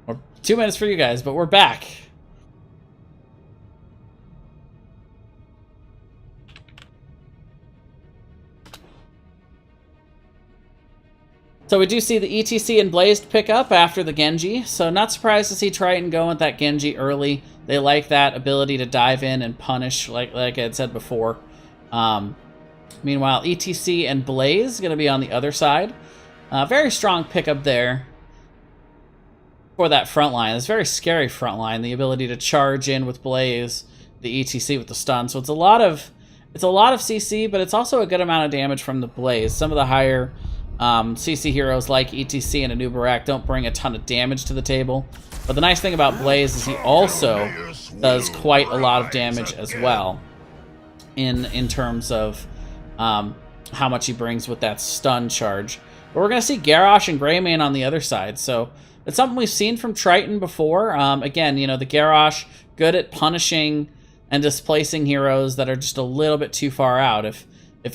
Or 2 minutes for you guys, but we're back. So we do see the ETC and Blazed pick up after the Genji, so not surprised to see Triton go with that Genji early. They like that ability to dive in and punish, like I had said before. Meanwhile, ETC and Blaze going to be on the other side. Very strong pickup there for that front line. It's a very scary front line, the ability to charge in with Blaze, the ETC with the stun. So it's a lot of CC, but it's also a good amount of damage from the Blaze. Some of the higher CC heroes like ETC and Anubarak don't bring a ton of damage to the table. But the nice thing about Blaze is he also does quite a lot of damage as well in terms of how much he brings with that stun charge. But we're going to see Garrosh and Greymane on the other side. So it's something we've seen from Triton before. Again, you know, the Garrosh, good at punishing and displacing heroes that are just a little bit too far out. If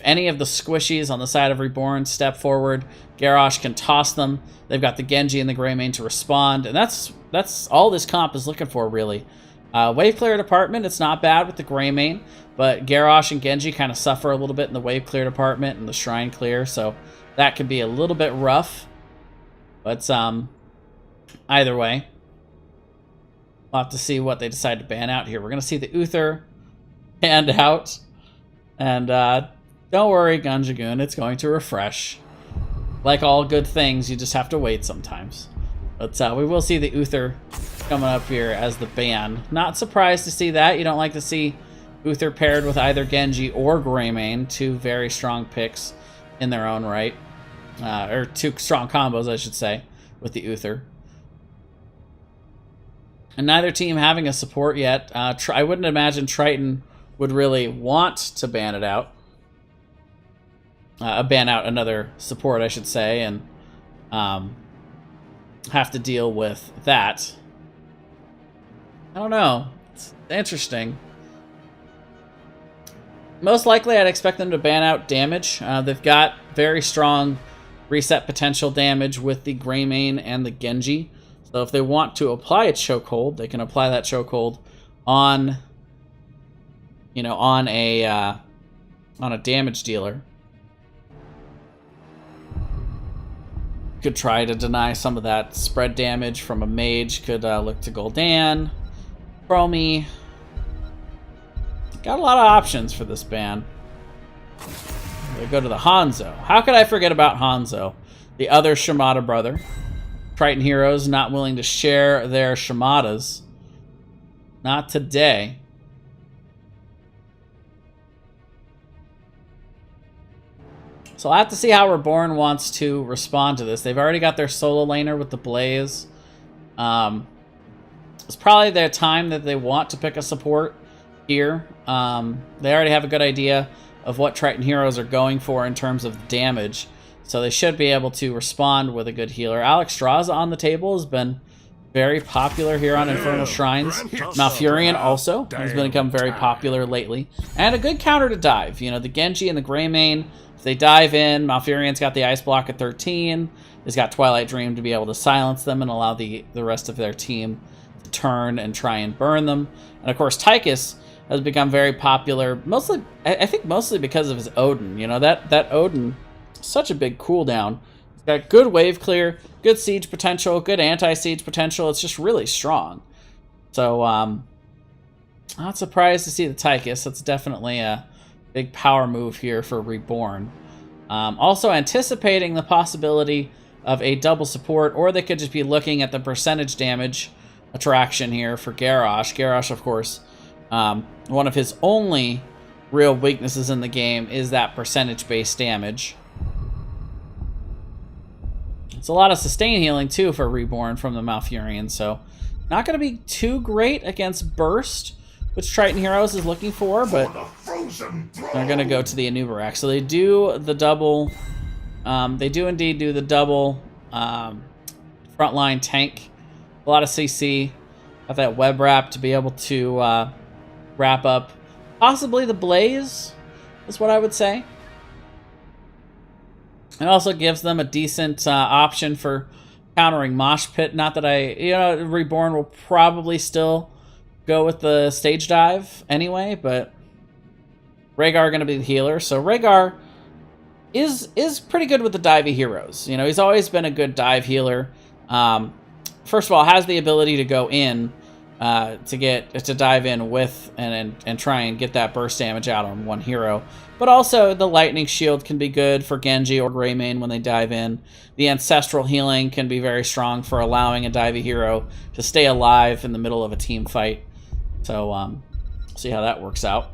any of the squishies on the side of Reborne step forward, Garrosh can toss them. They've got the Genji and the Greymane to respond, and that's all this comp is looking for, really. Wave clear department, it's not bad with the Greymane, but Garrosh and Genji kind of suffer a little bit in the wave clear department and the shrine clear, so that could be a little bit rough. But either way, we'll have to see what they decide to ban out here. We're going to see the Uther banned out, and don't worry, Gunjagoon, it's going to refresh. Like all good things, you just have to wait sometimes. But we will see the Uther coming up here as the ban. Not surprised to see that. You don't like to see Uther paired with either Genji or Greymane, two very strong picks in their own right. Or two strong combos, I should say, with the Uther. And neither team having a support yet. I wouldn't imagine Triton would really want to ban it out. Ban out another support, I should say, and have to deal with that. I don't know. It's interesting. Most likely, I'd expect them to ban out damage. They've got very strong reset potential damage with the Greymane and the Genji. So if they want to apply a chokehold, they can apply that chokehold on, you know, on a damage dealer. Could try to deny some of that spread damage from a mage. Could look to Gul'dan, Chromie. Got a lot of options for this ban. They go to the Hanzo. How could I forget about Hanzo? The other Shimada brother. Triton heroes not willing to share their Shimadas. Not today. So I'll have to see how Reborne wants to respond to this. They've already got their solo laner with the Blaze. It's probably their time that they want to pick a support here. They already have a good idea of what Triton heroes are going for in terms of damage. So they should be able to respond with a good healer. Alex Straza on the table has been very popular here on Infernal Shrines. Malfurion also has become very popular lately. And a good counter to dive. You know, the Genji and the Greymane, if they dive in, Malfurion's got the Ice Block at 13. He's got Twilight Dream to be able to silence them and allow the rest of their team to turn and try and burn them. And of course, Tychus has become very popular, mostly, I think mostly because of his Odin. You know, that Odin, such a big cooldown. He's got good wave clear, good siege potential, good anti-siege potential. It's just really strong. So, not surprised to see the Tychus. That's definitely a big power move here for Reborne. Also anticipating the possibility of a double support, or they could just be looking at the percentage damage attraction here for Garrosh. Garrosh, of course, one of his only real weaknesses in the game is that percentage-based damage. It's a lot of sustain healing, too, for Reborne from the Malfurion, so not going to be too great against Burst, which Triton Heroes is looking for, but they're going to go to the Anubarak. So they do the double, they do indeed do the double frontline tank. A lot of CC. Got that web wrap to be able to wrap up possibly the Blaze, is what I would say. It also gives them a decent option for countering Mosh Pit. Not that Reborn will probably still go with the stage dive anyway, but Rhaegar going to be the healer. So Rhaegar is pretty good with the divey heroes. He's always been a good dive healer. First of all, has the ability to go in to dive in with and try and get that burst damage out on one hero. But also the lightning shield can be good for Genji or Greymane when they dive in. The ancestral healing can be very strong for allowing a divey hero to stay alive in the middle of a team fight. So see how that works out.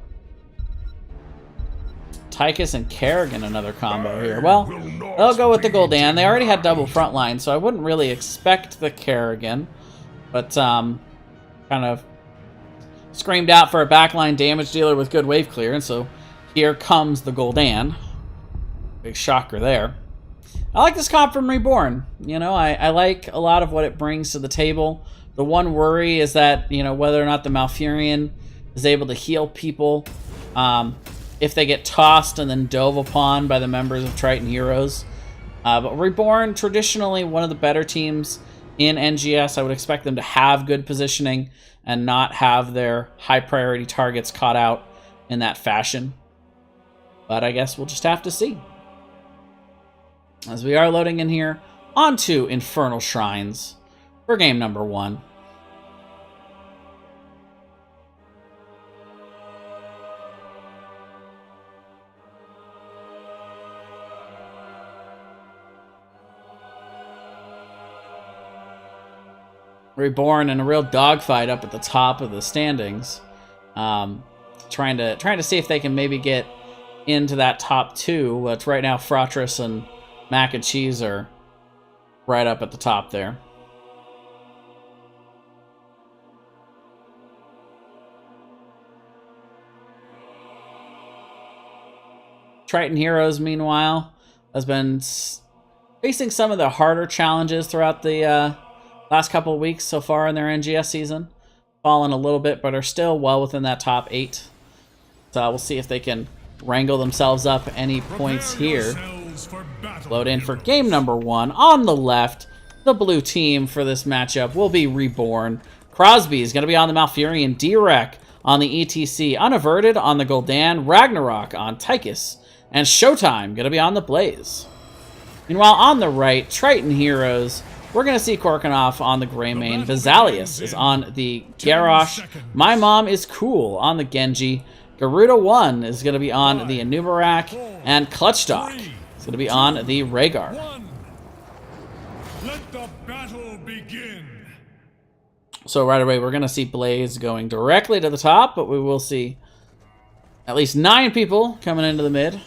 Tychus and Kerrigan, another combo here. Well, they'll go with the Gul'dan. They already had double frontline, so I wouldn't really expect the Kerrigan. But kind of screamed out for a backline damage dealer with good wave clearance, so here comes the Gul'dan. Big shocker there. I like this comp from Reborn. I like a lot of what it brings to the table. The one worry is that, whether or not the Malfurion is able to heal people if they get tossed and then dove upon by the members of Triton Heroes. But Reborn, traditionally one of the better teams in NGS. I would expect them to have good positioning and not have their high priority targets caught out in that fashion. But I guess we'll just have to see. As we are loading in here, onto Infernal Shrines for game number 1. Reborn in a real dogfight up at the top of the standings, trying to see if they can maybe get into that top 2. But right now, Fratress and Mac and Cheese are right up at the top there. Triton Heroes, meanwhile, has been facing some of the harder challenges throughout the last couple of weeks so far in their NGS season. Fallen a little bit, but are still well within that top 8. So we'll see if they can wrangle themselves up any points here. Load in for game number 1. On the left, the blue team for this matchup will be Reborn. Crosby is going to be on the Malfurion. D-Rek on the ETC. Unaverted on the Gul'dan. Ragnarok on Tychus. And Showtime going to be on the Blaze. Meanwhile, on the right, Triton Heroes, we're going to see Korkanov on the Greymane. Vizalius is on the Garrosh. My Mom is Cool on the Genji. Garuda 1 is going to be on the Anubarak. And Clutchdock is going to be on the Rhaegar. Let the battle begin. So right away, we're going to see Blaze going directly to the top, but we will see at least 9 people coming into the mid.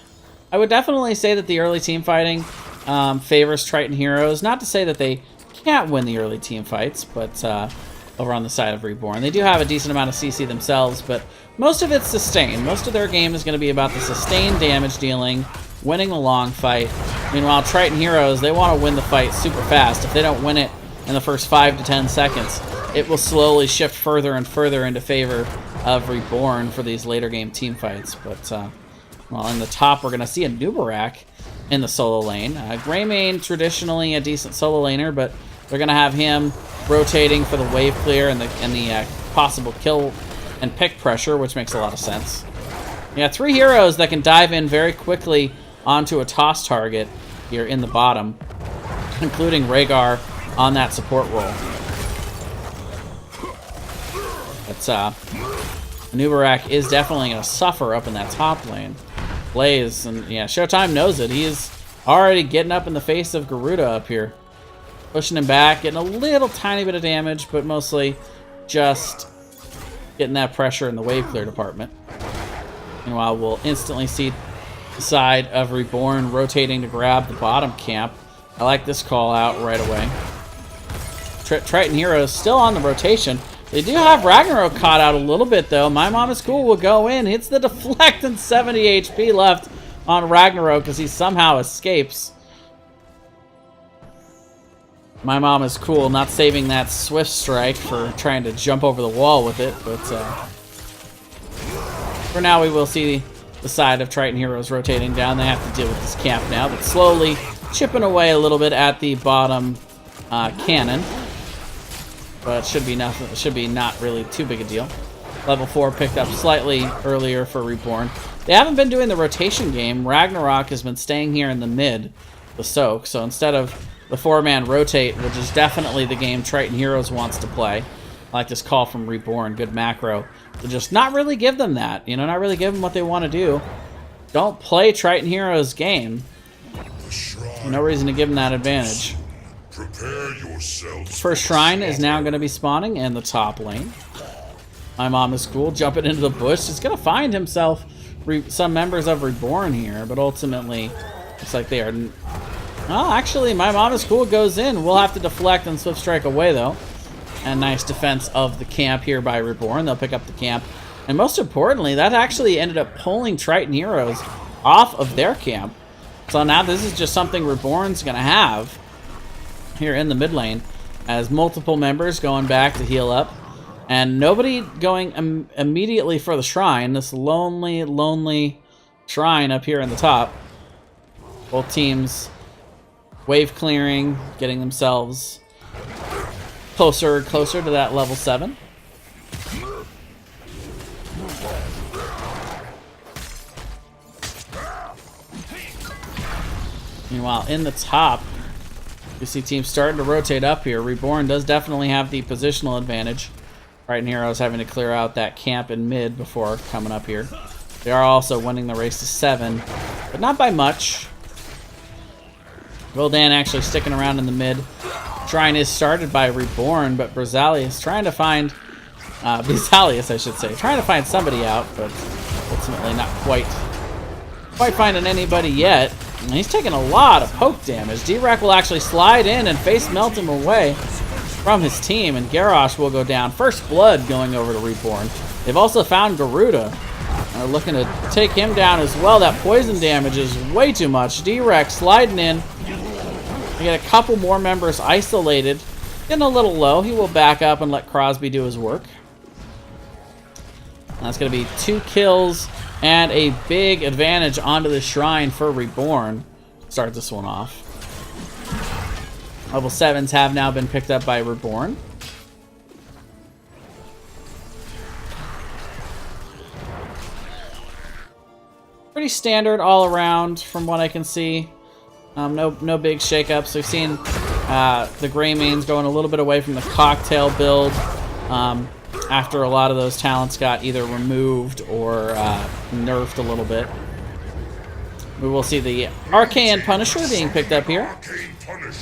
I would definitely say that the early team fighting favors Triton Heroes. Not to say that they can't win the early team fights, but over on the side of Reborn. They do have a decent amount of CC themselves, but most of it's sustained. Most of their game is going to be about the sustained damage dealing, winning the long fight. Meanwhile, Triton Heroes, they want to win the fight super fast. If they don't win it in the first 5 to 10 seconds, it will slowly shift further and further into favor of Reborn for these later game team fights. But, well, in the top, we're going to see a Nubarak in the solo lane. Greymane, traditionally a decent solo laner, but they're going to have him rotating for the wave clear and the possible kill and pick pressure, which makes a lot of sense. Yeah, 3 heroes that can dive in very quickly onto a toss target here in the bottom, including Rhaegar on that support role. But Nubarak is definitely going to suffer up in that top lane. Blaze, and yeah, Showtime knows it. He is already getting up in the face of Garuda up here. Pushing him back, getting a little tiny bit of damage, but mostly just getting that pressure in the wave clear department. Meanwhile, we'll instantly see the side of Reborn rotating to grab the bottom camp. I like this call out right away. Triton Heroes still on the rotation. They do have Ragnarok caught out a little bit, though. My Mom is Cool will go in. Hits the deflect and 70 HP left on Ragnarok as he somehow escapes. My Mom is Cool not saving that Swift Strike for trying to jump over the wall with it. But for now, we will see the side of Triton Heroes rotating down. They have to deal with this camp now, but slowly chipping away a little bit at the bottom cannon. But should be nothing. Should be not really too big a deal. Level 4 picked up slightly earlier for Reborne. They haven't been doing the rotation game. Ragnarok has been staying here in the mid, the soak. So instead of the 4-man rotate, which is definitely the game Triton Heroes wants to play, I like this call from Reborne, good macro, to just not really give them that. You know, not really give them what they want to do. Don't play Triton Heroes game. No reason to give them that advantage. Prepare yourselves. First shrine is now going to be spawning in the top lane. My mom is cool, jumping into the bush. He's going to find himself some members of Reborne here, but ultimately, looks like they are... Oh, actually, my mom is cool goes in. We'll have to deflect and swift strike away, though. And nice defense of the camp here by Reborne. They'll pick up the camp. And most importantly, that actually ended up pulling Triton Heroes off of their camp. So now this is just something Reborne's going to have here in the mid lane, as multiple members going back to heal up. And nobody going immediately for the shrine. This lonely, lonely shrine up here in the top. Both teams wave clearing, getting themselves closer to that level 7. Meanwhile, in the top, you see teams starting to rotate up here. Reborne does definitely have the positional advantage. Triton Heroes having to clear out that camp in mid before coming up here. They are also winning the race to 7, but not by much. Gul'dan actually sticking around in the mid. Shrine is started by Reborne, but Brazalius trying to find... Brazalius, I should say. Trying to find somebody out, but ultimately not quite finding anybody yet. And he's taking a lot of poke damage. D-Rek will actually slide in and face melt him away from his team, and Garrosh will go down. First blood going over to Reborne. They've also found Garuda. They're looking to take him down as well. That poison damage is way too much. D-Rek sliding in. We get a couple more members isolated. Getting a little low. He will back up and let Crosby do his work. That's going to be 2 kills and a big advantage onto the shrine for Reborne. Start this one off. Level 7s have now been picked up by Reborne. Pretty standard all around from what I can see. No big shakeups. We've seen the Grey Mains going a little bit away from the cocktail build after a lot of those talents got either removed or nerfed a little bit. We will see the Arcane Punisher being picked up here.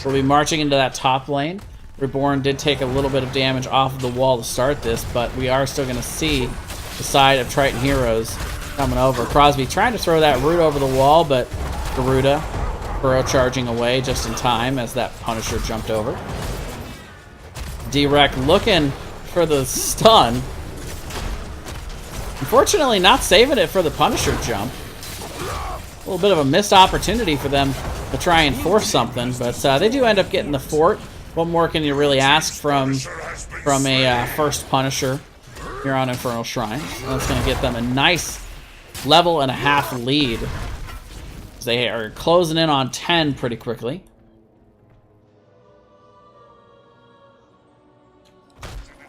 We'll be marching into that top lane. Reborne did take a little bit of damage off of the wall to start this, but we are still going to see the side of Triton Heroes coming over. Crosby trying to throw that root over the wall, but Garuda burrow charging away just in time as that Punisher jumped over. D-Rek looking for the stun. Unfortunately, not saving it for the Punisher jump. A little bit of a missed opportunity for them to try and force something, but they do end up getting the fort. What more can you really ask from a first Punisher here on Infernal Shrine? That's going to get them a nice level and a half lead. They are closing in on 10 pretty quickly.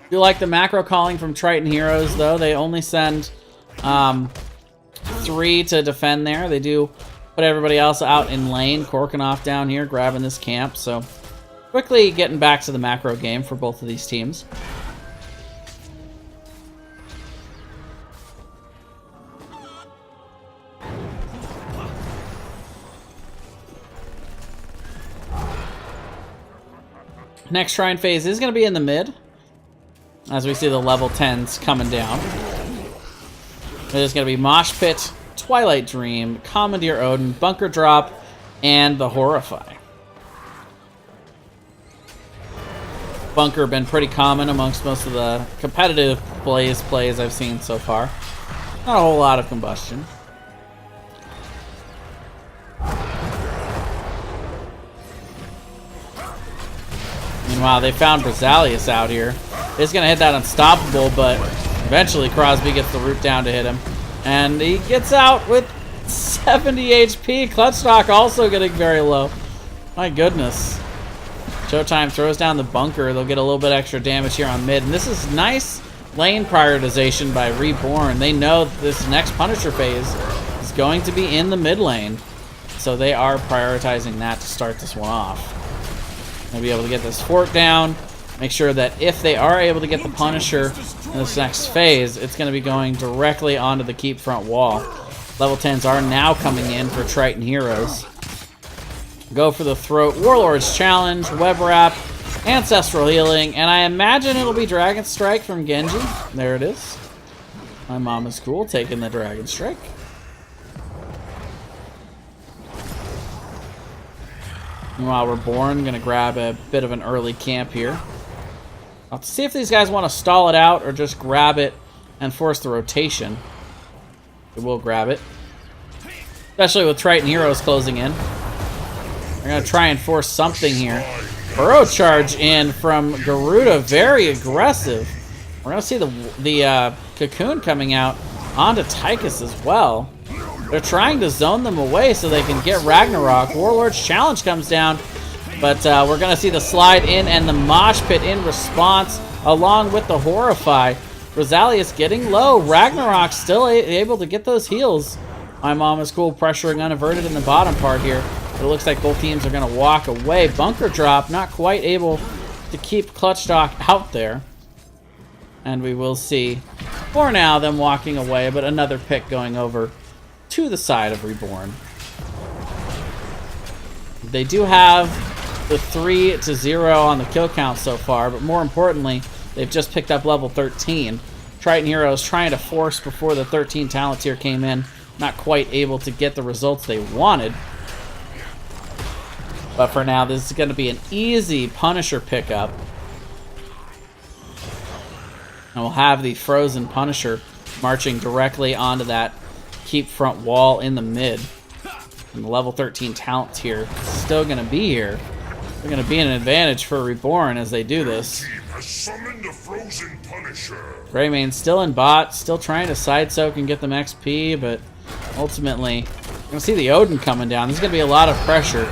Do like the macro calling from Triton Heroes, though. They only send 3 to defend there. They do put everybody else out in lane. Korkinoff down here grabbing this camp. So quickly getting back to the macro game for both of these teams. Next shrine phase is going to be in the mid, as we see the level 10s coming down. There's going to be Mosh Pit, Twilight Dream, Commandeer Odin, Bunker Drop, and the Horrify. Bunker been pretty common amongst most of the competitive plays I've seen so far. Not a whole lot of combustion. Meanwhile, they found Brazalius out here. He's going to hit that Unstoppable, but eventually Crosby gets the root down to hit him. And he gets out with 70 HP. Clutchstock also getting very low. My goodness. Showtime throws down the bunker. They'll get a little bit extra damage here on mid. And this is nice lane prioritization by Reborne. They know this next Punisher phase is going to be in the mid lane. So they are prioritizing that to start this one off. They'll be able to get this fort down. Make sure that if they are able to get the Punisher in this next phase, it's going to be going directly onto the keep front wall. Level 10s are now coming in for Triton heroes. Go for the throat, Warlord's Challenge, Web Wrap, Ancestral Healing, and I imagine it'll be Dragon Strike from Genji. There it is. My mom is cool, taking the Dragon Strike. Meanwhile, Reborne gonna grab a bit of an early camp here. I'll see if these guys want to stall it out or just grab it and force the rotation. They will grab it, especially with Triton heroes closing in. They're gonna try and force something here. Burrow charge in from Garuda, very aggressive. We're gonna see the cocoon coming out onto Tychus as well. They're trying to zone them away so they can get Ragnarok. Warlord's Challenge comes down, but we're gonna see the slide in and the mosh pit in response, along with the Horrify. Rosalius getting low. Ragnarok still able to get those heals. My mom is cool, pressuring unaverted in the bottom part here. But it looks like both teams are going to walk away. Bunker drop, not quite able to keep Clutchdock out there. And we will see, for now, them walking away, but another pick going over to the side of Reborne. They do have the 3-0 on the kill count so far, but more importantly, they've just picked up level 13. Triton heroes trying to force before the 13 talent tier came in, not quite able to get the results they wanted. But for now, this is going to be an easy Punisher pickup. And we'll have the frozen Punisher marching directly onto that keep front wall in the mid. And the level 13 talent tier is still going to be here. They're going to be an advantage for Reborn as they do this. Team has summoned a frozen Punisher. Greymane still in bot, still trying to side soak and get them XP, but ultimately, you're going to see the Odin coming down. There's going to be a lot of pressure.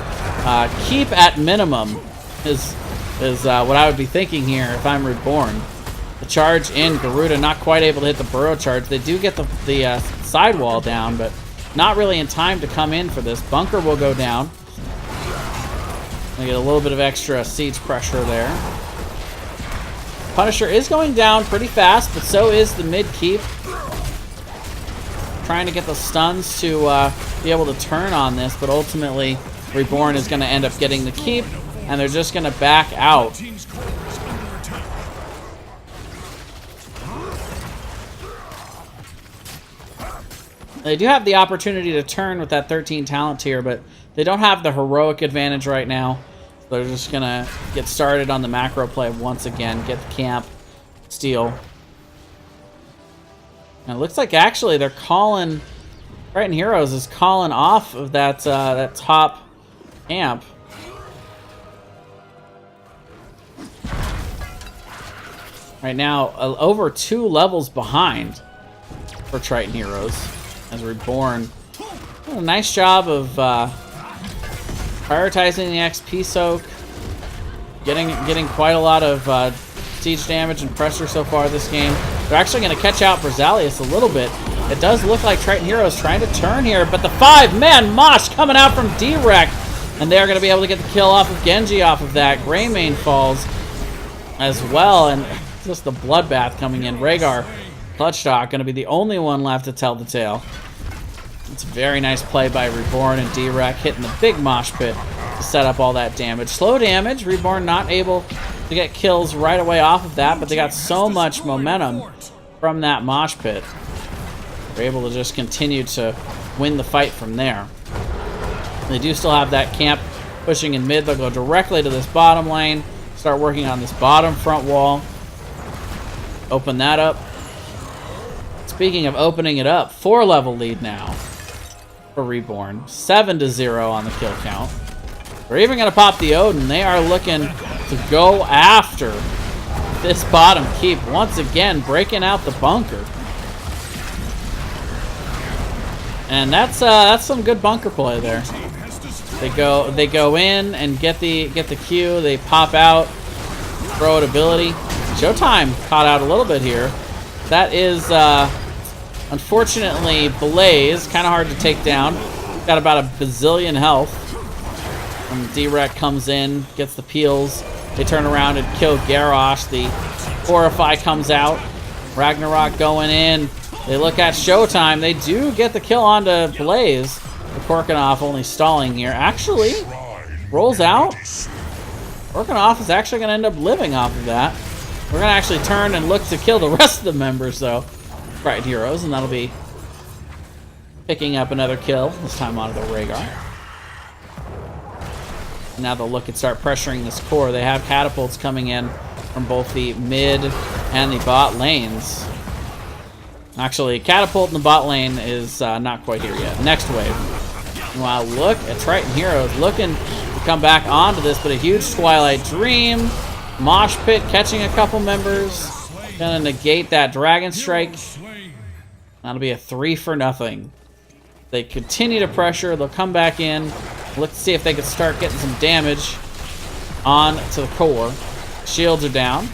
Keep at minimum is what I would be thinking here if I'm Reborn. The charge in, Garuda not quite able to hit the burrow charge. They do get the sidewall down, but not really in time to come in for this. Bunker will go down. They get a little bit of extra siege pressure there. Punisher is going down pretty fast, but so is the mid keep. Trying to get the stuns to be able to turn on this, but ultimately Reborn is going to end up getting the keep, and they're just going to back out. They do have the opportunity to turn with that 13 talent tier, but they don't have the heroic advantage right now. So they're just going to get started on the macro play once again, get the camp, steal. And it looks like actually they're calling, Triton Heroes is calling off of that that top camp. Right now, over 2 levels behind for Triton Heroes as Reborn. A nice job of prioritizing the XP soak, getting quite a lot of siege damage and pressure so far this game. They're actually going to catch out Rosalius a little bit. It does look like Triton Heroes trying to turn here, but the 5-man mosh coming out from D-Rec, and they're going to be able to get the kill off of Genji off of that. Greymane falls as well, and just the bloodbath coming in. Rhaegar, Clutchdock, going to be the only one left to tell the tale. It's a very nice play by Reborn and D-Rec, hitting the big mosh pit to set up all that damage. Slow damage, Reborn not able to get kills right away off of that, but they got so much momentum from that mosh pit. They're able to just continue to win the fight from there. They do still have that camp pushing in mid. They'll go directly to this bottom lane, start working on this bottom front wall. Open that up. Speaking of opening it up, 4-level lead now for Reborn. 7-0 on the kill count. They're even going to pop the Odin. They are looking to go after this bottom keep. Once again, breaking out the bunker. And that's some good bunker play there. They go in and get the Q. They pop out, throw it ability. Showtime caught out a little bit here. That is unfortunately Blaze, kind of hard to take down. Got about a bazillion health. And D-Rec comes in, gets the peels. They turn around and kill Garrosh. The Horrify comes out. Ragnarok going in. They look at Showtime. They do get the kill onto Blaze. The Korkinoff only stalling here. Actually, rolls out. Korkinoff is actually going to end up living off of that. We're going to actually turn and look to kill the rest of the members, though. Triton Heroes, and that'll be picking up another kill, this time onto the Rhaegar. Now they'll look and start pressuring this core. They have catapults coming in from both the mid and the bot lanes. Actually, catapult in the bot lane is not quite here yet. Next wave. Wow, look at Triton Heroes looking to come back onto this, but a huge Twilight Dream. Mosh Pit catching a couple members. Gonna negate that Dragon Strike. That'll be a 3 for nothing. They continue to pressure. They'll come back in. Look to see if they can start getting some damage on to the core. Shields are down.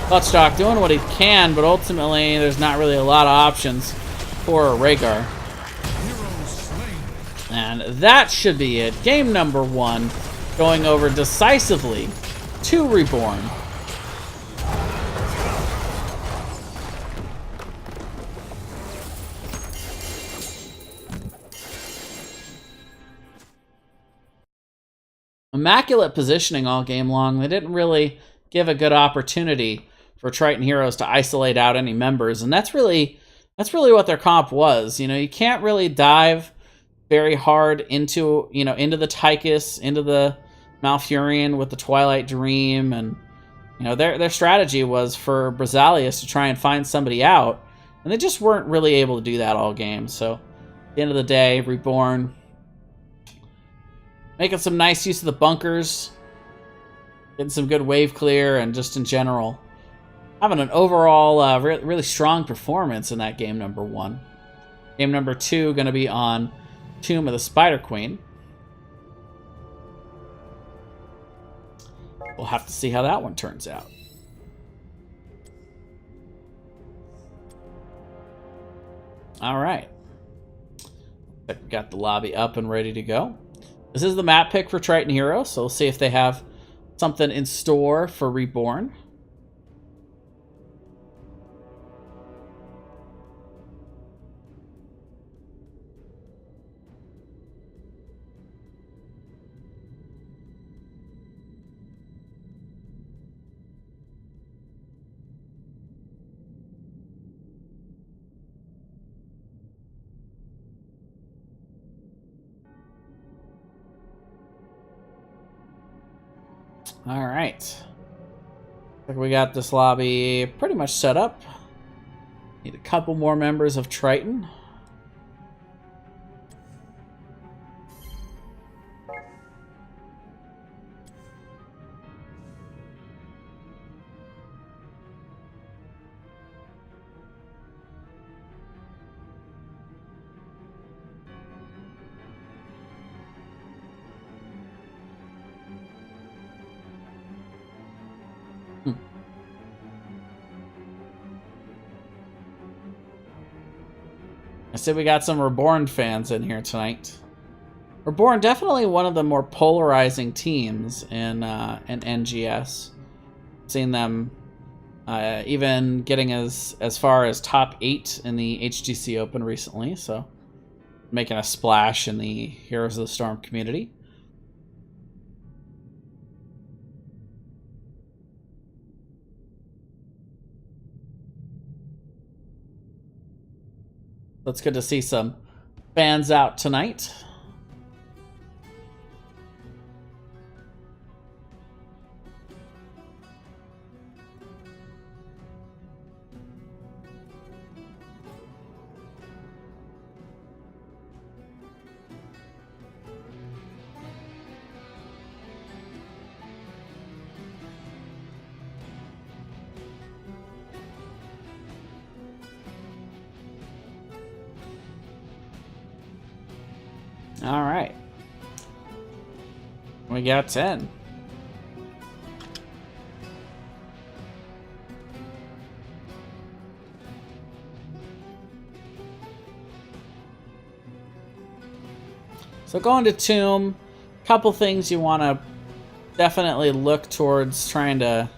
Clutchstock doing what he can, but ultimately there's not really a lot of options for Rhaegar. And that should be it. Game number 1 going over decisively to Reborne. Immaculate positioning all game long. They didn't really give a good opportunity for Triton Heroes to isolate out any members, and that's really what their comp was. You know, you can't really dive very hard into the Tychus, into the Malfurion with the Twilight Dream, and their strategy was for Brazilius to try and find somebody out, and they just weren't really able to do that all game. So at the end of the day, Reborn making some nice use of the bunkers, getting some good wave clear, and just in general having an overall really strong performance in that game number 1. Game number 2 going to be on Tomb of the Spider Queen. We'll have to see how that one turns out. All right. We got the lobby up and ready to go. This is the map pick for Triton Hero, so we'll see if they have something in store for Reborn. All right. We got this lobby pretty much set up. Need a couple more members of Triton. I said we got some Reborn fans in here tonight. Reborn, definitely one of the more polarizing teams in NGS. Seen them even getting as far as top 8 in the HGC Open recently, so making a splash in the Heroes of the Storm community. It's good to see some fans out tonight. All right. We got 10. So going to Tomb, couple things you want to definitely look towards trying to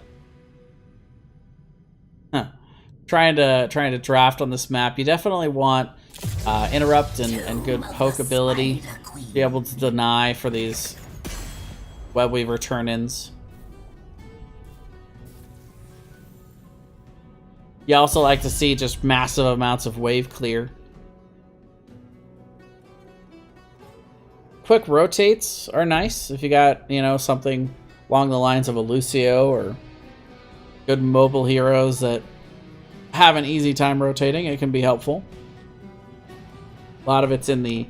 draft on this map. You definitely want interrupt and good poke ability to be able to deny for these Webweaver turn-ins. You also like to see just massive amounts of wave clear. Quick rotates are nice if you got, you know, something along the lines of a Lucio or good mobile heroes that have an easy time rotating. It can be helpful. A lot of it's in the...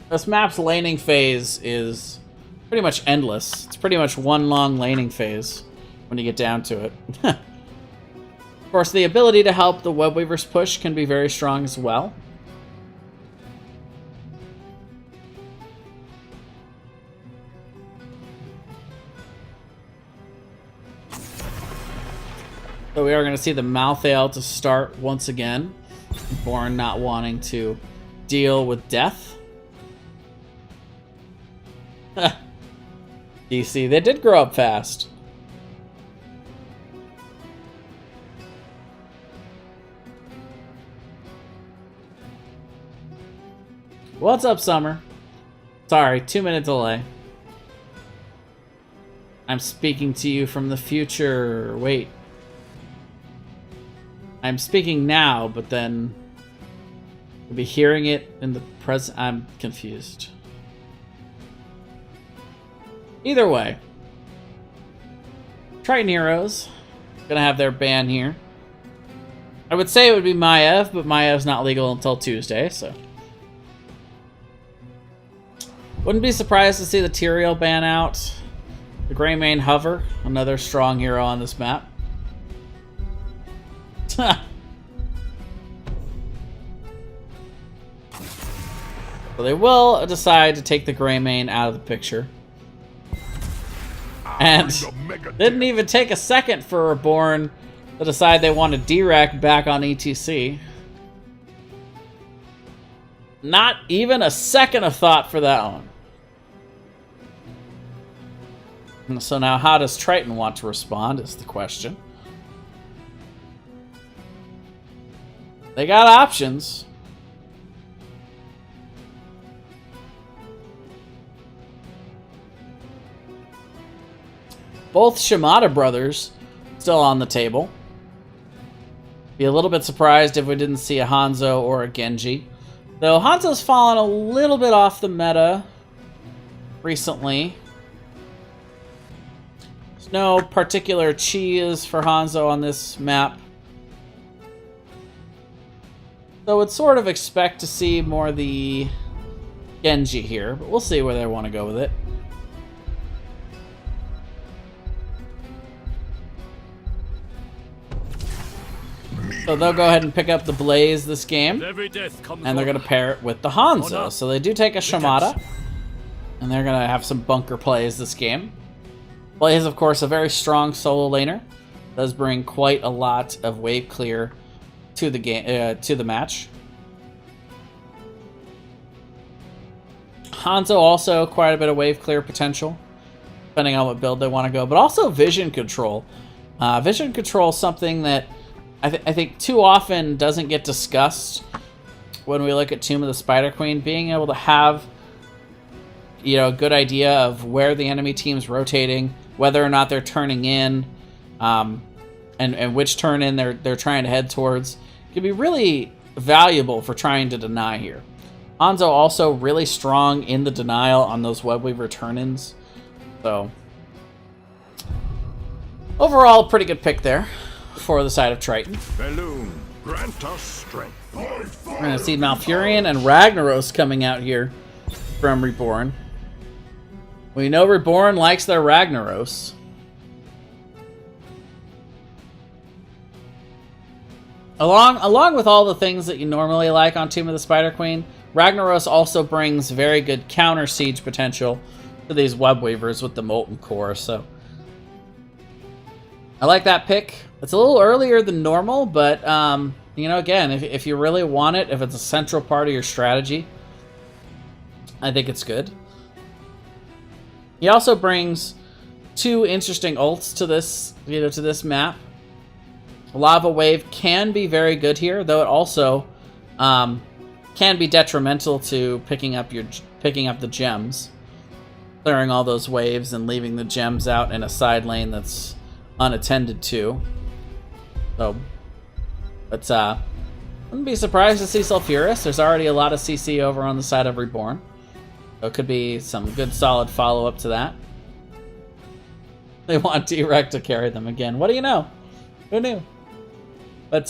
This map's laning phase is pretty much endless. It's pretty much one long laning phase when you get down to it. Of course, the ability to help the Webweaver's push can be very strong as well. So we are going to see the Malthael to start once again. Reborne not wanting to deal with death. DC, they did grow up fast. What's up, Summer? Sorry, 2-minute delay. I'm speaking to you from the future. Wait. I'm speaking now, but then you'll be hearing it in the present. I'm confused. Either way, Triton Heroes gonna have their ban here. I would say it would be Maiev, but Maev's not legal until Tuesday, so wouldn't be surprised to see the Tyrael ban out. The Greymane Hover, another strong hero on this map. So they will decide to take the Greymane out of the picture. And didn't even take a second for Reborne to decide they want to direct back on ETC. Not even a second of thought for that one. And so now how does Triton want to respond is the question. They got options. Both Shimada brothers still on the table. Be a little bit surprised if we didn't see a Hanzo or a Genji. Though Hanzo's fallen a little bit off the meta recently. There's no particular cheese for Hanzo on this map. So I would sort of expect to see more the Genji here, but we'll see where they want to go with it. So they'll go ahead and pick up the Blaze this game, and they're going to pair it with the Hanzo. So they do take a Shimada, and they're going to have some bunker plays this game. Blaze, of course, a very strong solo laner. Does bring quite a lot of wave clear to the game, to the match. Hanzo also quite a bit of wave clear potential, depending on what build they want to go. But also vision control. Vision control is something that I think too often doesn't get discussed when we look at Tomb of the Spider Queen. Being able to have, you know, a good idea of where the enemy team's rotating, whether or not they're turning in, and which turn in they're trying to head towards, can be really valuable for trying to deny here. Hanzo also really strong in the denial on those Webweaver turn-ins. So overall, pretty good pick there for the side of Triton. Balloon, grant us strength. We're going to see Malfurion and Ragnaros coming out here from Reborne. We know Reborne likes their Ragnaros. Along with all the things that you normally like on Tomb of the Spider Queen, Ragnaros also brings very good counter siege potential to these web weavers with the molten core. So I like that pick. It's a little earlier than normal, but you know, again, if you really want it, if it's a central part of your strategy, I think it's good. He also brings two interesting ults to this, you know, to this map. Lava Wave can be very good here, though it also can be detrimental to picking up the gems, clearing all those waves and leaving the gems out in a side lane that's unattended to. So, but wouldn't be surprised to see Sulfuras. There's already a lot of CC over on the side of Reborne, so it could be some good solid follow up to that. They want T-Rex to carry them again. What do you know? Who knew? But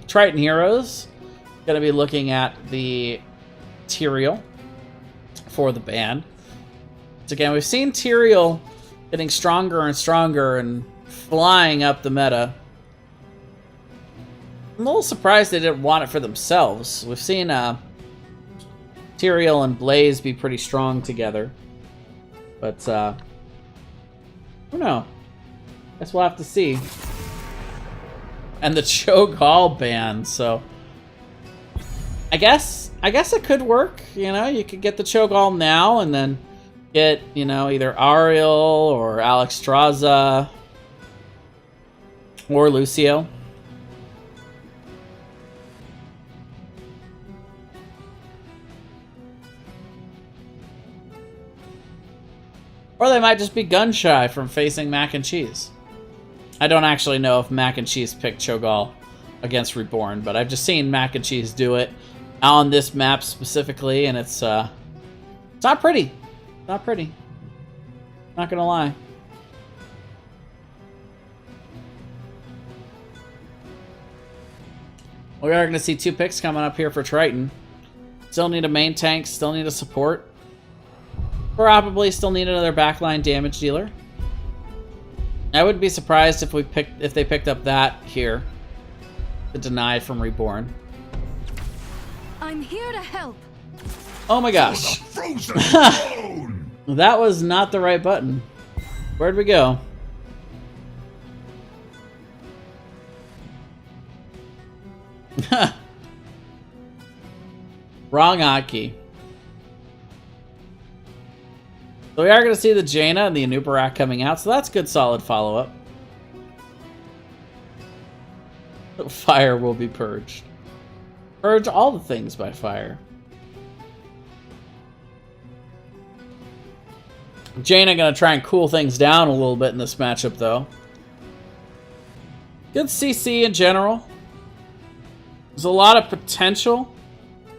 Triton Heroes going to be looking at the Tyrael for the ban. So again, we've seen Tyrael getting stronger and stronger and flying up the meta. I'm a little surprised they didn't want it for themselves. We've seen Tyrael and Blaze be pretty strong together. But, I don't know. Guess we'll have to see. And the Cho'Gall ban, so I guess it could work. You know, you could get the Cho'Gall now and then get, you know, either Ariel or Alexstrasza or Lucio. Or they might just be gun shy from facing Mac and Cheese. I don't actually know if Mac and Cheese picked Cho'Gall against Reborne, but I've just seen Mac and Cheese do it on this map specifically, and it's not pretty. Not pretty. Not gonna lie. We are gonna see two picks coming up here for Triton. Still need a main tank, still need a support. Probably still need another backline damage dealer. I wouldn't be surprised if they picked up that here to deny from Reborne. I'm here to help. Oh my gosh. That was not the right button. Where'd we go? Wrong hotkey. So we are going to see the Jaina and the Anubarak coming out, so that's good solid follow-up. Fire will be purged. Purge all the things by fire. Jaina going to try and cool things down a little bit in this matchup, though. Good CC in general. There's a lot of potential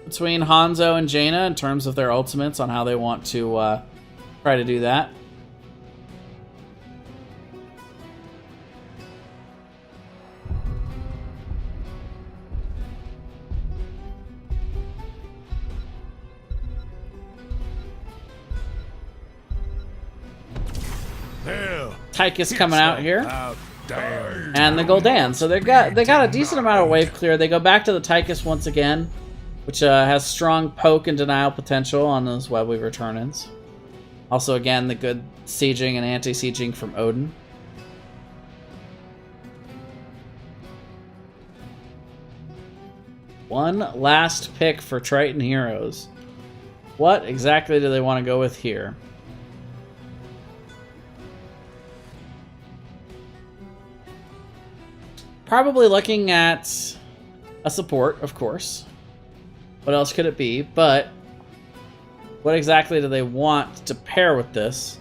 between Hanzo and Jaina in terms of their ultimates on how they want to try to do that. Tychus coming out here. And the Gul'dan. So they got a decent amount of wave clear. They go back to the Tychus once again, which has strong poke and denial potential on those Webweaver turn-ins. Also, again, the good sieging and anti-sieging from Odin. One last pick for Triton Heroes. What exactly do they want to go with here? Probably looking at a support, of course. What else could it be? But what exactly do they want to pair with this?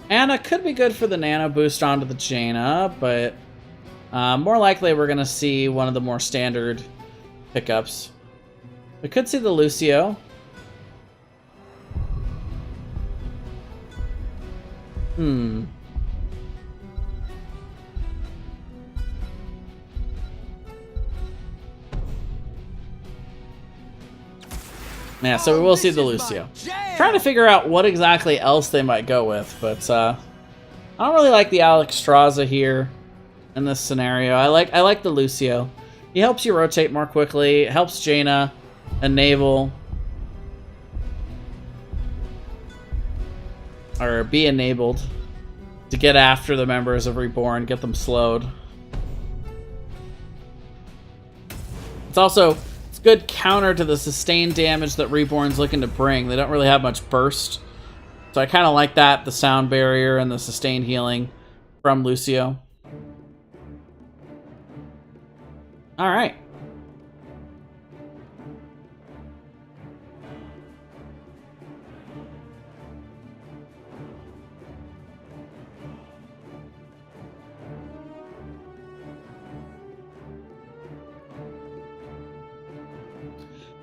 Anna could be good for the nano boost onto the Jaina, but more likely we're going to see one of the more standard pickups. We could see the Lucio. Yeah, so we will see the Lucio. Trying to figure out what exactly else they might go with, but I don't really like the Alexstrasza here in this scenario. I like the Lucio. He helps you rotate more quickly. It helps Jaina enable or be enabled to get after the members of Reborn, get them slowed. It's good counter to the sustained damage that Reborn's looking to bring. They don't really have much burst. So I kind of like that, the sound barrier and the sustained healing from Lucio. All right.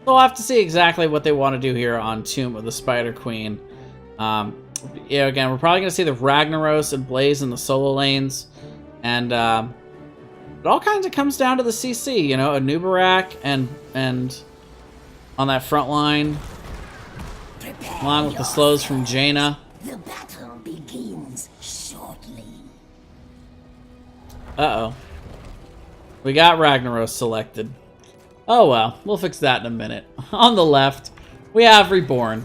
So we'll have to see exactly what they want to do here on Tomb of the Spider Queen. Yeah, again, we're probably going to see the Ragnaros and Blaze in the solo lanes. And it all kind of comes down to the CC, you know, a Nubarak and on that front line, along with the slows from Jaina. The battle begins shortly. Uh-oh. We got Ragnaros selected. Oh well, we'll fix that in a minute. On the left, we have Reborn.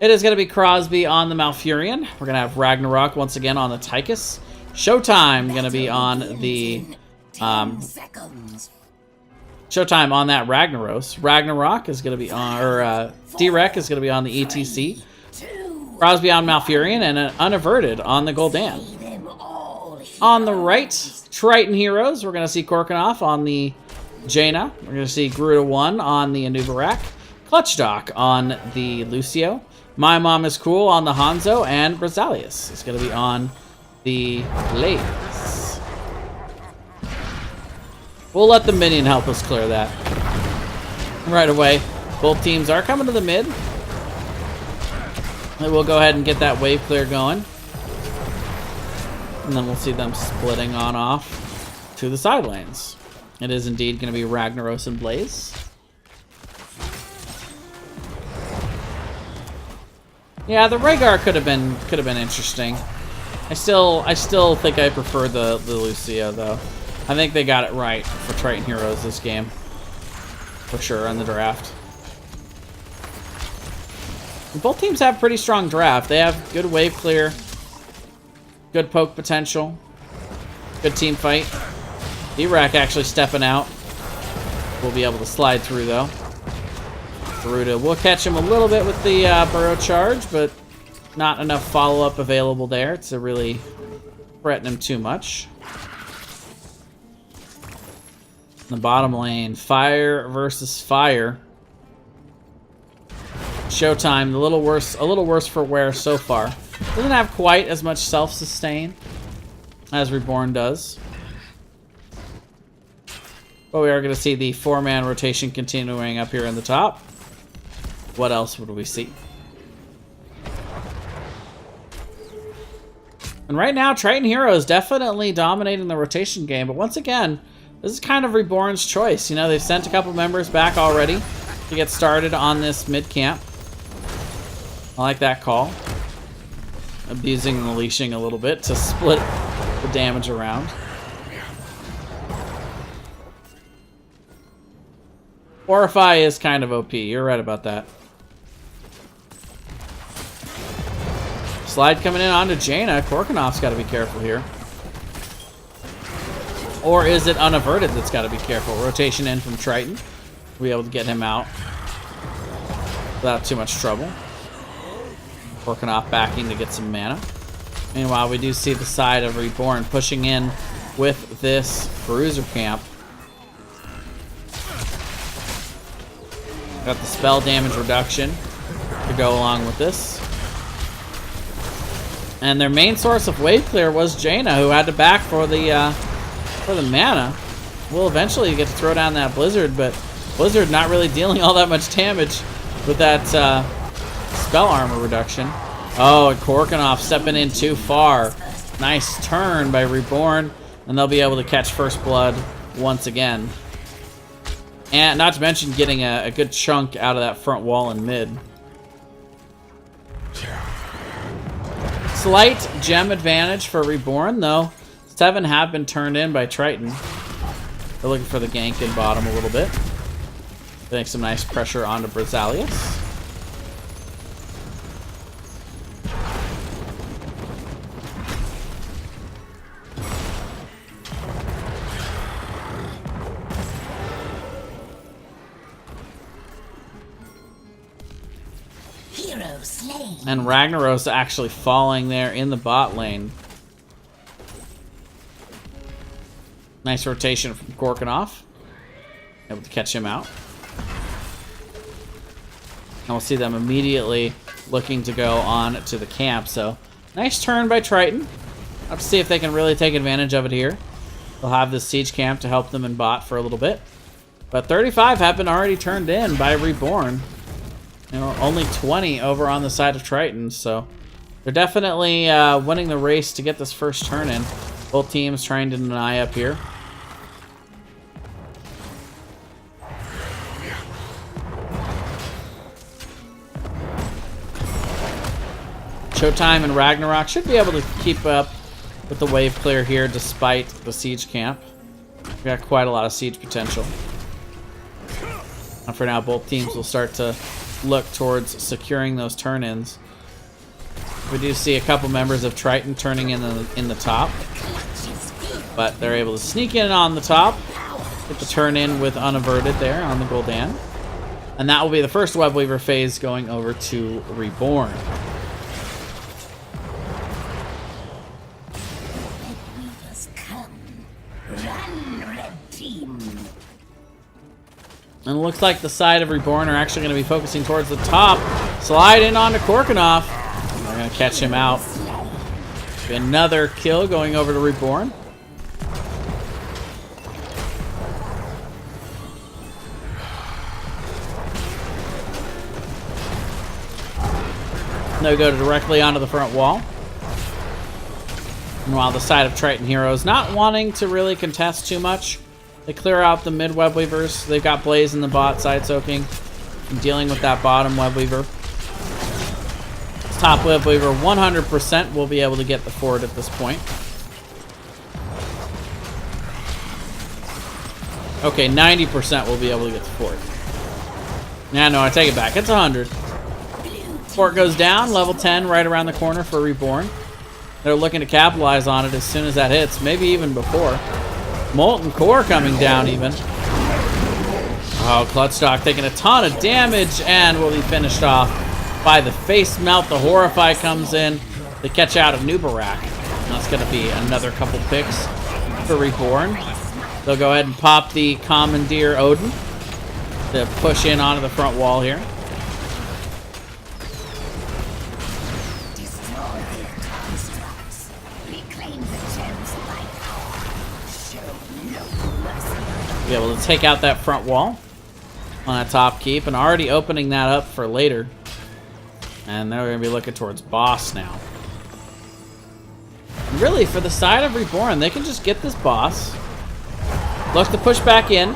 It is going to be Crosby on the Malfurion. We're going to have Ragnarok once again on the Tychus. Showtime going to be on the... Showtime on that Ragnaros. Ragnarok is going to be on... Or D-Rec is going to be on the ETC. Crosby on Malfurion and Unaverted on the Gul'dan. On the right, Triton Heroes. We're going to see Korkanoff on the Jaina. We're going to see Garuda 1 on the Anubarak. Clutchdock on the Lucio. My Mom is Cool on the Hanzo. And Brazilius is going to be on the Blaze. We'll let the minion help us clear that right away. Both teams are coming to the mid. And we'll go ahead and get that wave clear going. And then we'll see them splitting on off to the side lanes. It is indeed going to be Ragnaros and Blaze. Yeah, the Rhaegar could have been interesting. I still think I prefer the Lucio though. I think they got it right for Triton Heroes this game. For sure in the draft. And both teams have pretty strong draft. They have good wave clear, good poke potential, good team fight. D-Rack actually stepping out. We'll be able to slide through though. Garuda will catch him a little bit with the burrow charge, but not enough follow-up available there to really threaten him too much. In the bottom lane, fire versus fire. Showtime, a little worse for wear so far. Doesn't have quite as much self-sustain as Reborn does. But we are going to see the 4-man rotation continuing up here in the top. What else would we see? And right now, Triton Hero is definitely dominating the rotation game. But once again, this is kind of Reborn's choice. You know, they've sent a couple members back already to get started on this mid-camp. I like that call. Abusing the leashing a little bit to split the damage around. Orify is kind of OP. You're right about that. Slide coming in onto Jaina. Korkanoff's got to be careful here. Or is it Unaverted that's got to be careful? Rotation in from Triton. We'll be able to get him out without too much trouble. Korkanoff backing to get some mana. Meanwhile, we do see the side of Reborn pushing in with this Bruiser camp. Got the spell damage reduction to go along with this. And their main source of wave clear was Jaina, who had to back for the mana. We'll eventually get to throw down that Blizzard, but Blizzard not really dealing all that much damage with that spell armor reduction. Oh, and Korkanoff stepping in too far. Nice turn by Reborn, and they'll be able to catch first blood once again. And not to mention getting a good chunk out of that front wall in mid. Slight gem advantage for Reborn, though. 7 have been turned in by Triton. They're looking for the gank in bottom a little bit. Putting some nice pressure onto Brazilius. slain. And Ragnaros actually falling there in the bot lane. Nice rotation from Korkinoff. Able to catch him out. And we'll see them immediately looking to go on to the camp. So, nice turn by Triton. Have to see if they can really take advantage of it here. They'll have this siege camp to help them in bot for a little bit. But 35 have been already turned in by Reborne. You know, only 20 over on the side of Triton, so they're definitely winning the race to get this first turn in. Both teams trying to deny up here. Showtime and Ragnarok should be able to keep up with the wave clear here despite the siege camp. We got quite a lot of siege potential. And for now, both teams will start to look towards securing those turn-ins. We do see a couple members of Triton turning in the top, but they're able to sneak in on the top, get the turn-in with unaverted there on the Gul'dan, and that will be the first Web Weaver phase going over to Reborne. And it looks like the side of Reborne are actually going to be focusing towards the top. Slide in onto Korkinoff. They're going to catch him out. Another kill going over to Reborne. They'll go directly onto the front wall. And while the side of Triton Heroes not wanting to really contest too much, they clear out the mid Web Weavers. They've got Blaze in the bot side soaking and dealing with that bottom Web Weaver. This top Web Weaver 100% will be able to get the fort at this point. Okay, 90% will be able to get the fort. Nah, no, I take it back. It's 100. Fort goes down, level 10 right around the corner for Reborne. They're looking to capitalize on it as soon as that hits, maybe even before. Molten Core coming down even. Oh, Clutchstock taking a ton of damage and will be finished off by the face melt. The Horrify comes in. They catch out of Nubarak. And that's going to be another couple picks for Reborne. They'll go ahead and pop the Commandeer Odin to push in onto the front wall here. Be able to take out that front wall on that top keep and already opening that up for later. And they're going to be looking towards boss now. And really, for the side of Reborne, they can just get this boss, look to push back in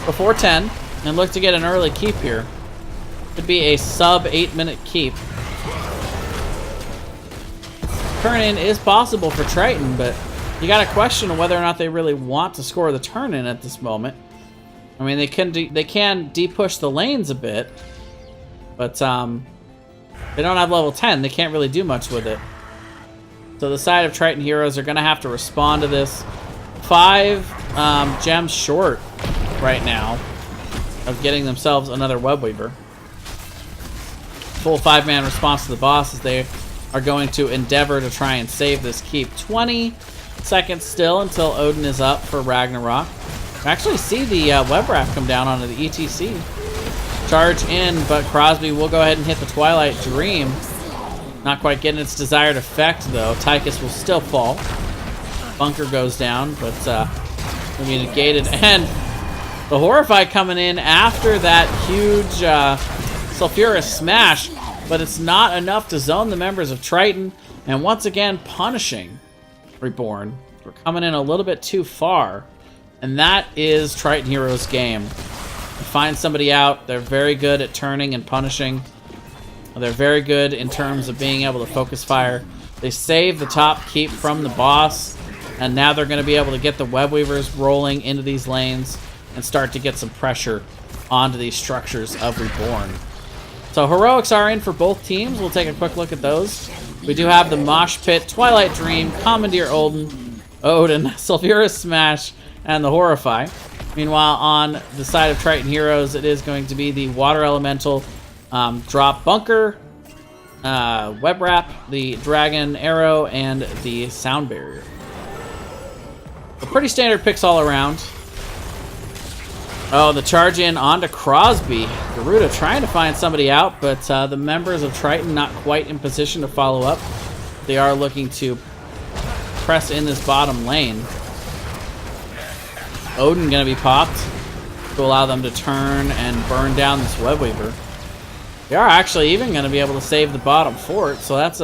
before 10, and look to get an early keep here. Could be a sub 8-minute keep. Turn-in is possible for Triton, but you got to question whether or not they really want to score the turn-in at this moment. I mean, they can de-push the lanes a bit, but they don't have level 10. They can't really do much with it. So the side of Triton Heroes are going to have to respond to this. 5 gems short right now of getting themselves another Web Weaver. Full 5-man response to the boss as they are going to endeavor to try and save this keep. 20 seconds still until Odin is up for Ragnarok. We actually see the web raft come down onto the ETC. Charge in, but Crosby will go ahead and hit the Twilight Dream. Not quite getting its desired effect, though. Tychus will still fall. Bunker goes down, but will be negated. And the Horrify coming in after that huge Sulfurous Smash, but it's not enough to zone the members of Triton. And once again, punishing Reborne. We're coming in a little bit too far. And that is Triton Heroes' game. You find somebody out, they're very good at turning and punishing. They're very good in terms of being able to focus fire. They save the top keep from the boss, and now they're going to be able to get the Web Weavers rolling into these lanes and start to get some pressure onto these structures of Reborne. So heroics are in for both teams. We'll take a quick look at those. We do have the Mosh Pit, Twilight Dream, Commandeer Odin, Sulfurous Smash, and the Horrify. Meanwhile, on the side of Triton Heroes, it is going to be the Water Elemental, drop Bunker, Web Wrap, the Dragon Arrow, and the Sound Barrier. So pretty standard picks all around. Oh, the charge in onto Crosby. Garuda trying to find somebody out, but the members of Triton not quite in position to follow up. They are looking to press in this bottom lane. Odin going to be popped to allow them to turn and burn down this Webweaver. They are actually even going to be able to save the bottom fort, so that's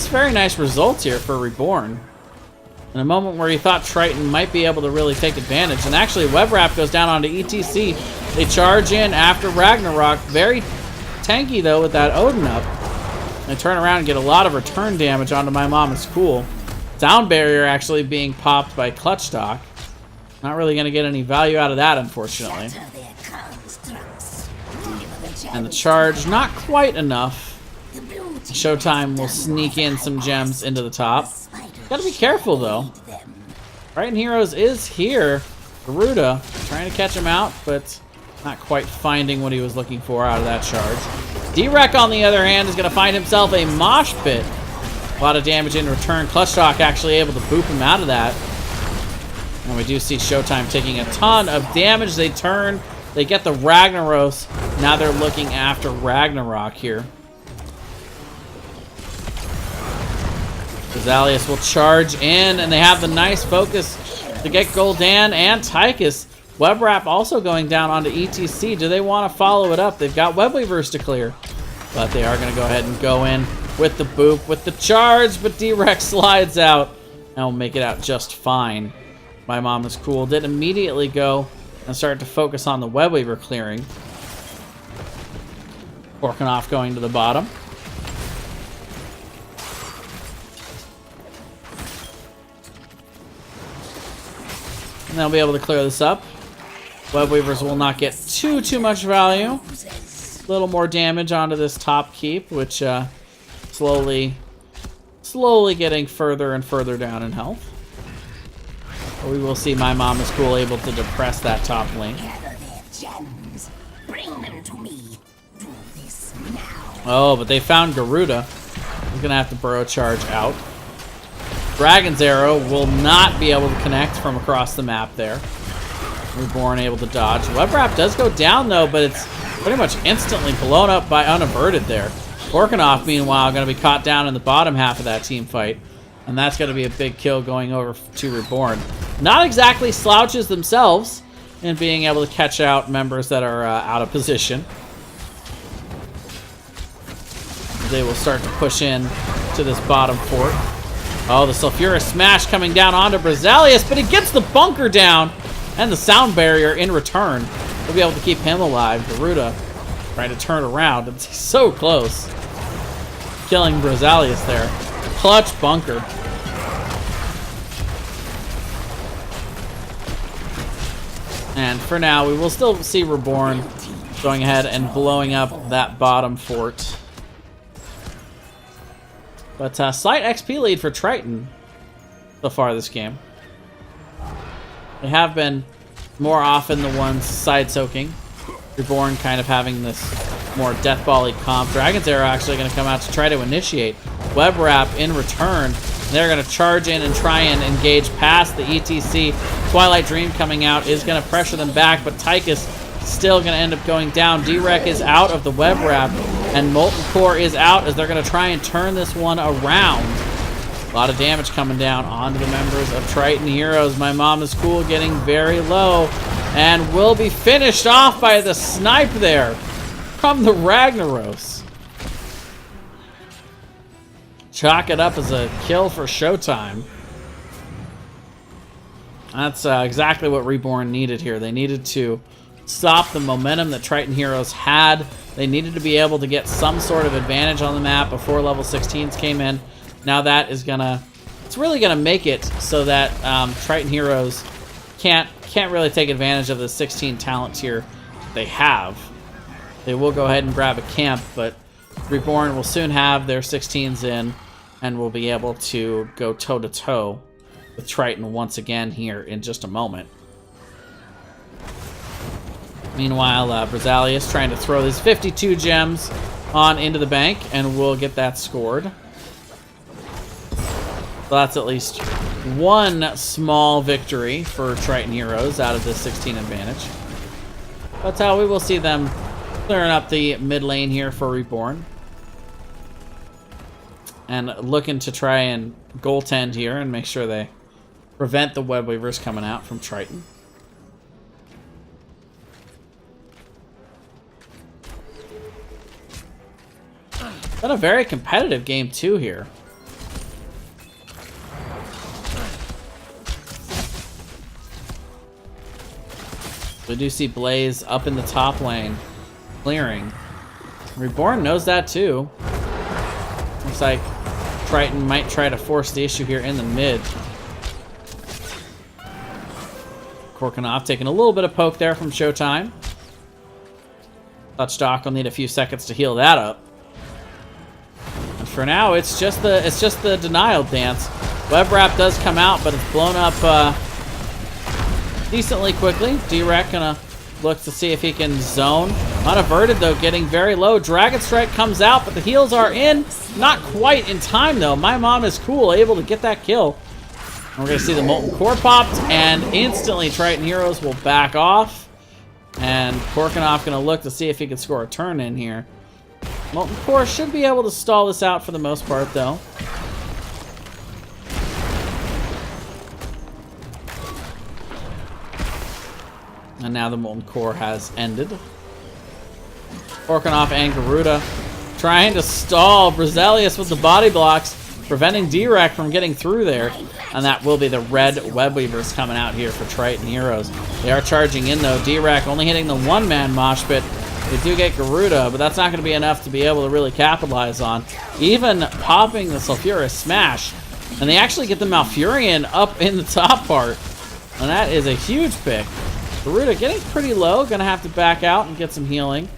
very nice results here for Reborne. In a moment where you thought Triton might be able to really take advantage. And actually, Web Wrap goes down onto ETC. They charge in after Ragnarok. Very tanky, though, with that Odin up. They turn around and get a lot of return damage onto My Mom Is Cool. Sound Barrier actually being popped by Clutch Dock. Not really going to get any value out of that, unfortunately. And the charge, not quite enough. Showtime will sneak in some gems into the top. Gotta be careful, though. Triton Heroes is here. Garuda trying to catch him out, but not quite finding what he was looking for out of that charge. D-Rec, on the other hand, is going to find himself a mosh pit. A lot of damage in return. Clutchdock actually able to boop him out of that. And we do see Showtime taking a ton of damage. They turn. They get the Ragnaros. Now they're looking after Ragnarok here. Azalius will charge in, and they have the nice focus to get Gul'dan and Tychus. Web Wrap also going down onto ETC. Do they want to follow it up? They've got Webweavers to clear. But they are going to go ahead and go in with the boop, with the charge, but D-Rex slides out and will make it out just fine. My Mom Is Cool did immediately go and start to focus on the Webweaver clearing. Orkanoff going to the bottom. And they'll be able to clear this up. Webweavers will not get too much value. A little more damage onto this top keep, which slowly getting further and further down in health. But we will see My Mom Is Cool able to depress that top lane. Oh, but they found Garuda. He's gonna have to burrow charge out. Dragon's Arrow will not be able to connect from across the map there. Reborne able to dodge. Web Wrap does go down, though, but it's pretty much instantly blown up by Unaverted there. Orkanoff, meanwhile, going to be caught down in the bottom half of that team fight. And that's going to be a big kill going over to Reborne. Not exactly slouches themselves in being able to catch out members that are out of position. They will start to push in to this bottom fort. Oh, the Sulfurous Smash coming down onto Brazalius, but he gets the bunker down and the Sound Barrier in return. We'll be able to keep him alive. Garuda trying to turn around. It's so close. Killing Brazalius there. Clutch bunker. And for now, we will still see Reborne going ahead and blowing up that bottom fort. But slight XP lead for Triton so far this game. They have been more often the ones side-soaking. Reborne kind of having this more Death Ball-y comp. Dragon's Arrow actually going to come out to try to initiate. Web Wrap in return. They're going to charge in and try and engage past the ETC. Twilight Dream coming out is going to pressure them back, but Tychus still going to end up going down. D-Rec is out of the Web Wrap, and Molten Core is out as they're going to try and turn this one around. A lot of damage coming down onto the members of Triton Heroes. My Mom Is Cool getting very low and will be finished off by the snipe there from the Ragnaros. Chalk it up as a kill for Showtime. That's exactly what Reborn needed here. They needed to stop the momentum that Triton Heroes had. They needed to be able to get some sort of advantage on the map before level 16s came in. Now that is it's really gonna make it so that Triton Heroes can't really take advantage of the 16 talent tier they have. They will go ahead and grab a camp, but Reborn will soon have their 16s in and will be able to go toe-to-toe with Triton once again here in just a moment. Meanwhile, Brazalius trying to throw these 52 gems on into the bank, and we'll get that scored. So that's at least one small victory for Triton Heroes out of this 16 advantage. That's how we will see them clearing up the mid lane here for Reborne. And looking to try and goaltend here and make sure they prevent the Web Weavers coming out from Triton. Been a very competitive game too here. We do see Blaze up in the top lane, clearing. Reborn knows that too. Looks like Triton might try to force the issue here in the mid. Korkanov taking a little bit of poke there from Showtime. Touchdock will need a few seconds to heal that up. And for now, it's just the denial dance. Web Wrap does come out, but it's blown up decently quickly. D-Rec gonna look to see if he can zone. Unaverted though, getting very low. Dragon Strike comes out, but the heals are in. Not quite in time though. My Mom is cool, able to get that kill. And we're gonna see the Molten Core popped, and instantly Triton Heroes will back off. And Korkanov gonna look to see if he can score a turn in here. Molten Core should be able to stall this out for the most part though. And now the Molten Core has ended. Korkanov and Garuda trying to stall Brazilius with the body blocks, preventing D-Rec from getting through there. And that will be the red Web Weavers coming out here for Triton Heroes. They are charging in though. D-Rec only hitting the one-man mosh pit. They do get Garuda, but that's not going to be enough to be able to really capitalize on. Even popping the Sulfurous Smash. And they actually get the Malfurion up in the top part. And that is a huge pick. Garuda getting pretty low, gonna have to back out and get some healing.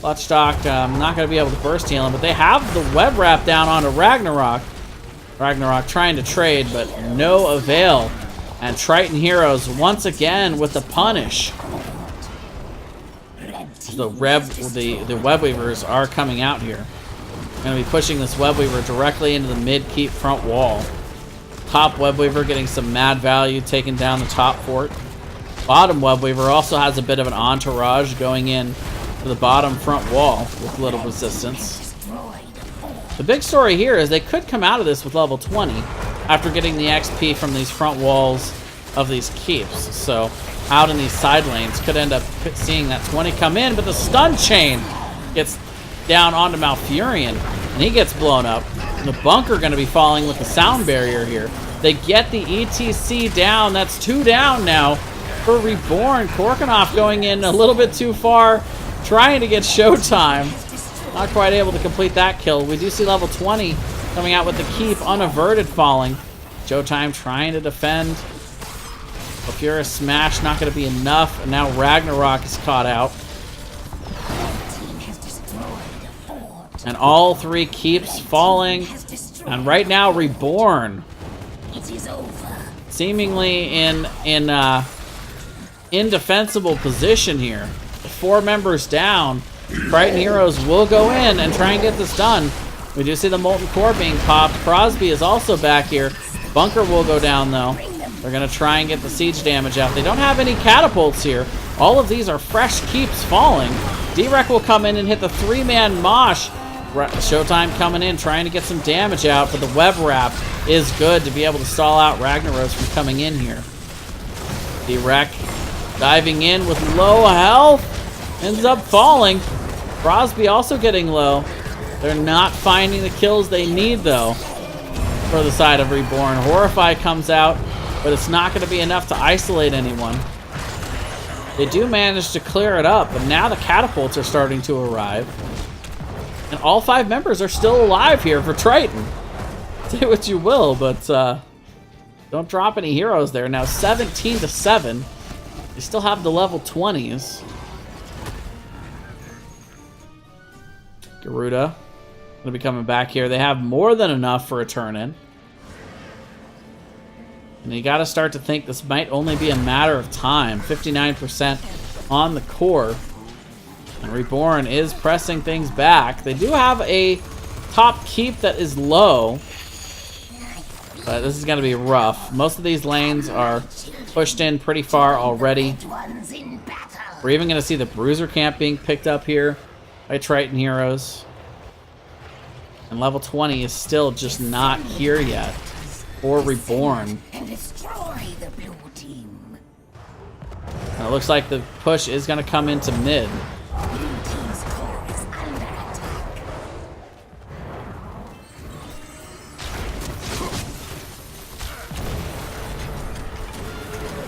Clutchstock, not gonna be able to burst heal him, but they have the Web Wrap down onto Ragnarok. Ragnarok trying to trade, but no avail. And Triton Heroes once again with the punish. The Web Weavers are coming out here. Gonna be pushing this Web Weaver directly into the mid keep front wall. Top Web Weaver getting some mad value, taking down the top fort. Bottom Web Weaver also has a bit of an entourage going in to the bottom front wall with little resistance. The big story here is they could come out of this with level 20 after getting the XP from these front walls of these keeps. So out in these side lanes could end up seeing that 20 come in, but the stun chain gets down onto Malfurion and he gets blown up. And the bunker going to be falling with the sound barrier here. They get the ETC down. That's 2 down now for Reborn. Korkanov going in a little bit too far, trying to get Showtime. Not quite able to complete that kill. We do see level 20 coming out with the keep, unaverted falling. Showtime trying to defend. A Furious Smash not going to be enough, and now Ragnarok is caught out. And all 3 keeps falling. And right now, Reborn seemingly in indefensible position here. 4 members down. Triton Heroes will go in and try and get this done. We do see the Molten Core being popped. Crosby is also back here. Bunker will go down though. They're going to try and get the siege damage out. They don't have any catapults here. All of these are fresh keeps falling. D-Rec will come in and hit the 3-man mosh. Showtime coming in, trying to get some damage out, but the Web Wrap is good to be able to stall out Ragnaros from coming in here. D-Rec diving in with low health, ends up falling. Crosby also getting low. They're not finding the kills they need though for the side of Reborn. Horrify comes out, but it's not going to be enough to isolate anyone. They do manage to clear it up, but now the catapults are starting to arrive. And all 5 members are still alive here for Triton. Say what you will, but don't drop any heroes there. Now 17-7. They still have the level 20s. Garuda gonna be coming back here. They have more than enough for a turn-in. And you gotta start to think this might only be a matter of time. 59% on the core. And Reborne is pressing things back. They do have a top keep that is low, but this is going to be rough. Most of these lanes are pushed in pretty far already. We're even going to see the Bruiser camp being picked up here by Triton heroes. And level 20 is still just not here yet for Reborne. And it looks like the push is going to come into mid.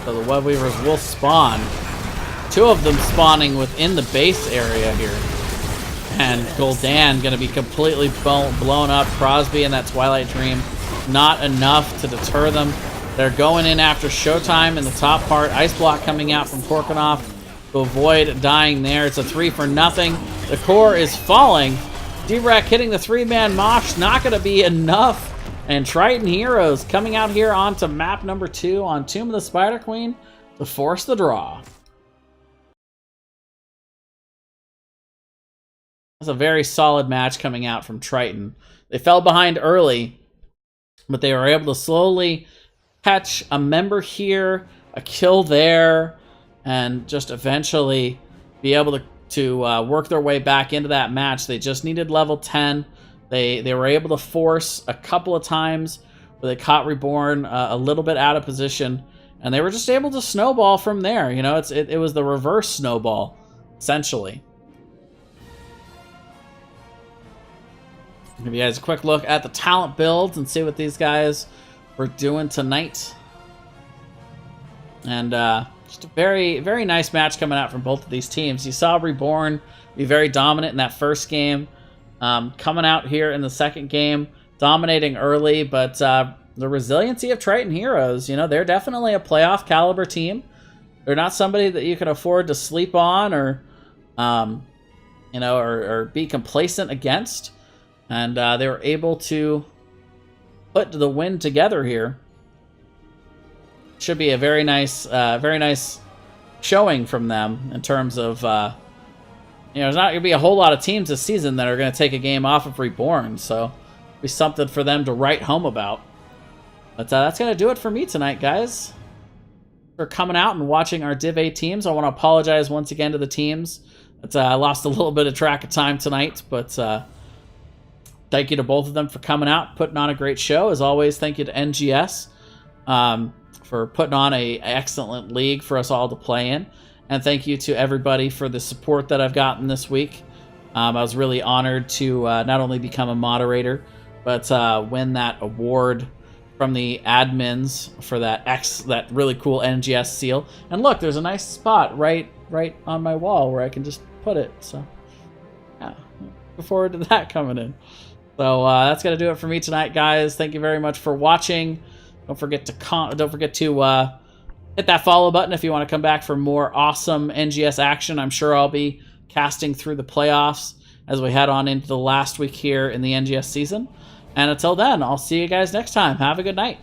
So the Web Weavers will spawn. 2 of them spawning within the base area here. And Gul'dan going to be completely blown up. Crosby and that Twilight Dream, not enough to deter them. They're going in after Showtime in the top part. Ice Block coming out from Korkanov to avoid dying there. It's a 3 for nothing. The core is falling. D-Rack hitting the 3-man mosh, not going to be enough. And Triton heroes coming out here onto map number 2 on Tomb of the Spider Queen to force the draw. That's a very solid match coming out from Triton. They fell behind early, but they were able to slowly catch a member here, a kill there, and just eventually be able to work their way back into that match. They just needed level 10. They were able to force a couple of times where they caught Reborne a little bit out of position, and they were just able to snowball from there. You know, it was the reverse snowball, essentially. Give you guys a quick look at the talent builds and see what these guys were doing tonight. And just a very, very nice match coming out from both of these teams. You saw Reborne be very dominant in that first game. Coming out here in the second game, dominating early, but the resiliency of Triton heroes, you know, they're definitely a playoff caliber team. They're not somebody that you can afford to sleep on or, you know, or be complacent against. And they were able to put the win together here. Should be a very nice showing from them in terms of, you know, there's not going to be a whole lot of teams this season that are going to take a game off of Reborne, so it'll be something for them to write home about. But that's going to do it for me tonight, guys. For coming out and watching our Div A teams. I want to apologize once again to the teams. I lost a little bit of track of time tonight, but thank you to both of them for coming out, putting on a great show. As always, thank you to NGS for putting on an excellent league for us all to play in. And thank you to everybody for the support that I've gotten this week. I was really honored to not only become a moderator, but win that award from the admins for that really cool NGS seal. And look, there's a nice spot right on my wall where I can just put it. So yeah, look forward to that coming in. So that's gonna do it for me tonight, guys. Thank you very much for watching. Don't forget to hit that follow button if you want to come back for more awesome NGS action. I'm sure I'll be casting through the playoffs as we head on into the last week here in the NGS season. And until then, I'll see you guys next time. Have a good night.